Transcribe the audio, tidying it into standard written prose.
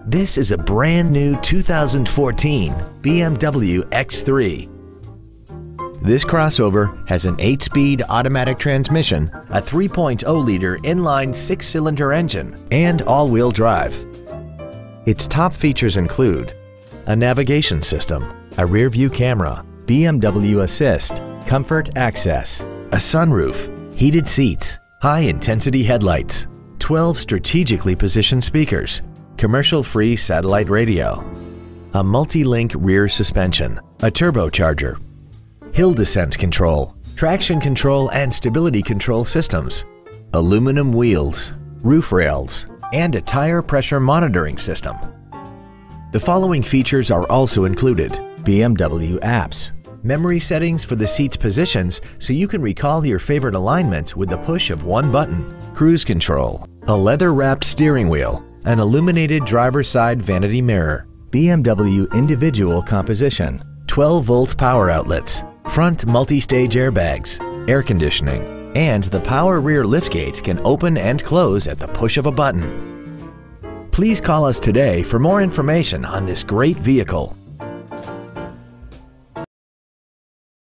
This is a brand new 2014 BMW X3. This crossover has an 8-speed automatic transmission, a 3.0-liter inline 6-cylinder engine, and all-wheel drive. Its top features include a navigation system, a rear-view camera, BMW Assist, Comfort Access, a sunroof, heated seats, high-intensity headlights, 12 strategically positioned speakers, commercial-free satellite radio, a multi-link rear suspension, a turbocharger, hill descent control, traction control and stability control systems, aluminum wheels, roof rails, and a tire pressure monitoring system. The following features are also included: BMW apps, memory settings for the seat's positions so you can recall your favorite alignments with the push of one button, cruise control, a leather-wrapped steering wheel, an illuminated driver's side vanity mirror, BMW individual composition, 12-volt power outlets, front multi-stage airbags, air conditioning, and the power rear liftgate can open and close at the push of a button. Please call us today for more information on this great vehicle.